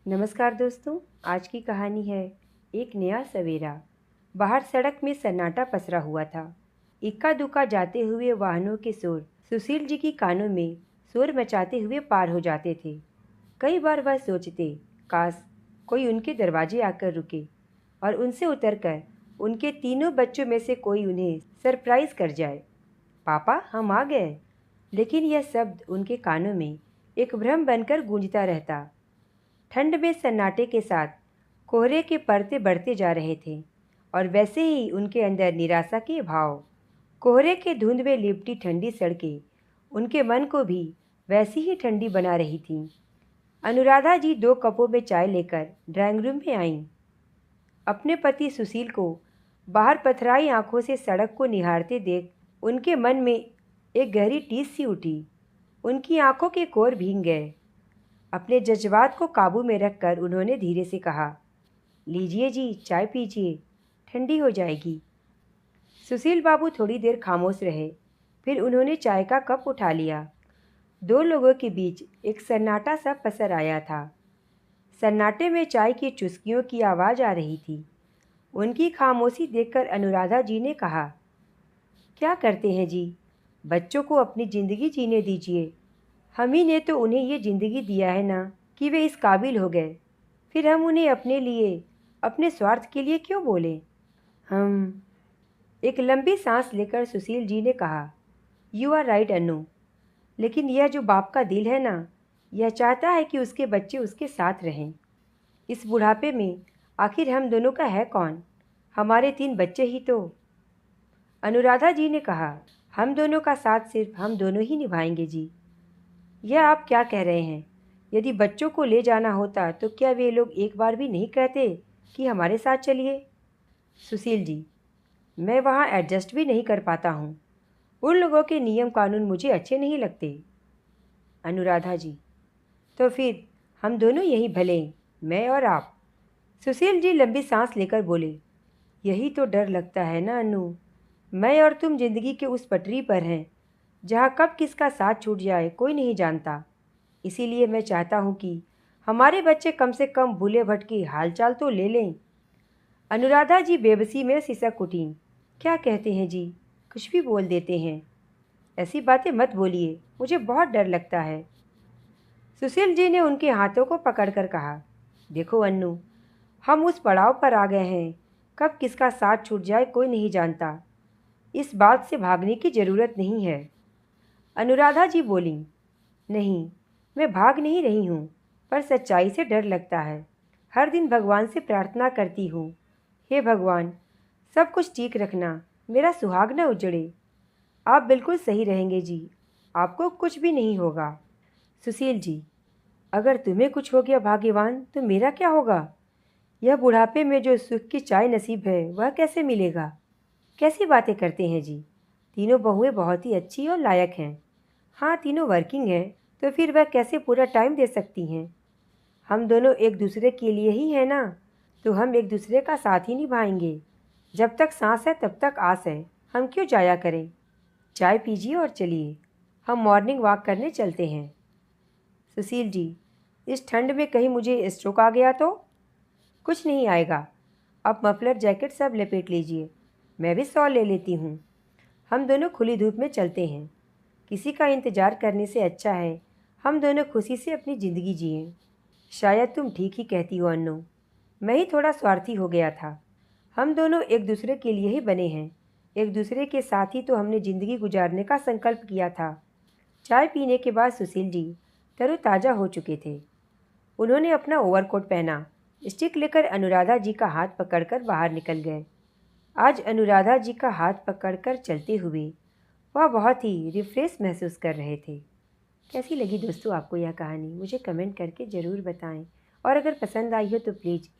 नमस्कार दोस्तों। आज की कहानी है एक नया सवेरा। बाहर सड़क में सन्नाटा पसरा हुआ था। इक्का दुक्का जाते हुए वाहनों के शोर सुशील जी की कानों में शोर मचाते हुए पार हो जाते थे। कई बार वह सोचते, काश कोई उनके दरवाजे आकर रुके और उनसे उतरकर उनके तीनों बच्चों में से कोई उन्हें सरप्राइज कर जाए। पापा, हम आ गए। लेकिन यह शब्द उनके कानों में एक भ्रम बनकर गूंजता रहता। ठंड में सन्नाटे के साथ कोहरे के परते बढ़ते जा रहे थे और वैसे ही उनके अंदर निराशा के भाव। कोहरे के धुंध में लिपटी ठंडी सड़कें उनके मन को भी वैसी ही ठंडी बना रही थीं। अनुराधा जी 2 कपों में चाय लेकर ड्राइंग रूम में आईं। अपने पति सुशील को बाहर पथराई आंखों से सड़क को निहारते देख उनके मन में एक गहरी टीस सी उठी। उनकी आंखों के कोर भीग गए। अपने जज्बात को काबू में रखकर उन्होंने धीरे से कहा, लीजिए जी, चाय पीजिए, ठंडी हो जाएगी। सुशील बाबू थोड़ी देर खामोश रहे, फिर उन्होंने चाय का कप उठा लिया। 2 लोगों के बीच एक सन्नाटा सा पसर आया था। सन्नाटे में चाय की चुस्कियों की आवाज़ आ रही थी। उनकी खामोशी देखकर अनुराधा जी ने कहा, क्या करते हैं जी, बच्चों को अपनी ज़िंदगी जीने दीजिए। हम ही ने तो उन्हें ये ज़िंदगी दिया है ना कि वे इस काबिल हो गए। फिर हम उन्हें अपने लिए, अपने स्वार्थ के लिए क्यों बोलें। हम एक लंबी सांस लेकर सुशील जी ने कहा, यू आर राइट अनु। लेकिन यह जो बाप का दिल है ना, यह चाहता है कि उसके बच्चे उसके साथ रहें। इस बुढ़ापे में आखिर हम दोनों का है कौन? हमारे 3 बच्चे ही तो। अनुराधा जी ने कहा, हम दोनों का साथ सिर्फ हम दोनों ही निभाएंगे जी। यह आप क्या कह रहे हैं? यदि बच्चों को ले जाना होता तो क्या वे लोग एक बार भी नहीं कहते कि हमारे साथ चलिए? सुशील जी, मैं वहाँ एडजस्ट भी नहीं कर पाता हूँ। उन लोगों के नियम कानून मुझे अच्छे नहीं लगते। अनुराधा जी, तो फिर हम दोनों यहीं भले, मैं और आप। सुशील जी लंबी सांस लेकर बोले, यही तो डर लगता है ना अनु। मैं और तुम जिंदगी के उस पटरी पर हैं जहाँ कब किसका साथ छूट जाए कोई नहीं जानता। इसीलिए मैं चाहता हूँ कि हमारे बच्चे कम से कम भूले भटके हालचाल तो ले लें। अनुराधा जी बेबसी में सिसक उठीं। क्या कहते हैं जी, कुछ भी बोल देते हैं। ऐसी बातें मत बोलिए, मुझे बहुत डर लगता है। सुशील जी ने उनके हाथों को पकड़कर कहा, देखो अन्नू, हम उस पड़ाव पर आ गए हैं, कब किसका साथ छूट जाए कोई नहीं जानता। इस बात से भागने की ज़रूरत नहीं है। अनुराधा जी बोलीं, नहीं, मैं भाग नहीं रही हूँ, पर सच्चाई से डर लगता है। हर दिन भगवान से प्रार्थना करती हूँ, हे भगवान, सब कुछ ठीक रखना, मेरा सुहाग न उजड़े। आप बिल्कुल सही रहेंगे जी, आपको कुछ भी नहीं होगा। सुशील जी, अगर तुम्हें कुछ हो गया भाग्यवान, तो मेरा क्या होगा? यह बुढ़ापे में जो सुख की चाय नसीब है वह कैसे मिलेगा? कैसी बातें करते हैं जी, तीनों बहुएं बहुत ही अच्छी और लायक हैं। हाँ, तीनों वर्किंग हैं, तो फिर वह कैसे पूरा टाइम दे सकती हैं? हम दोनों एक दूसरे के लिए ही हैं ना, तो हम एक दूसरे का साथ ही निभाएंगे। जब तक सांस है तब तक आस है, हम क्यों जाया करें। चाय पीजिए और चलिए, हम मॉर्निंग वॉक करने चलते हैं। सुशील जी, इस ठंड में कहीं मुझे स्ट्रोक आ गया तो? कुछ नहीं आएगा। अब मफलर जैकेट सब लपेट लीजिए, मैं भी शॉल ले लेती हूँ। हम दोनों खुली धूप में चलते हैं। किसी का इंतज़ार करने से अच्छा है हम दोनों खुशी से अपनी ज़िंदगी जिएं। शायद तुम ठीक ही कहती हो अन्नू, मैं ही थोड़ा स्वार्थी हो गया था। हम दोनों एक दूसरे के लिए ही बने हैं, एक दूसरे के साथ ही तो हमने ज़िंदगी गुजारने का संकल्प किया था। चाय पीने के बाद सुशील जी तरोताज़ा हो चुके थे। उन्होंने अपना ओवरकोट पहना, स्टिक लेकर अनुराधा जी का हाथ पकड़कर बाहर निकल गए। आज अनुराधा जी का हाथ पकड़कर चलते हुए वह बहुत ही रिफ्रेश महसूस कर रहे थे। कैसी लगी दोस्तों आपको यह कहानी? मुझे कमेंट करके ज़रूर बताएं और अगर पसंद आई हो तो प्लीज़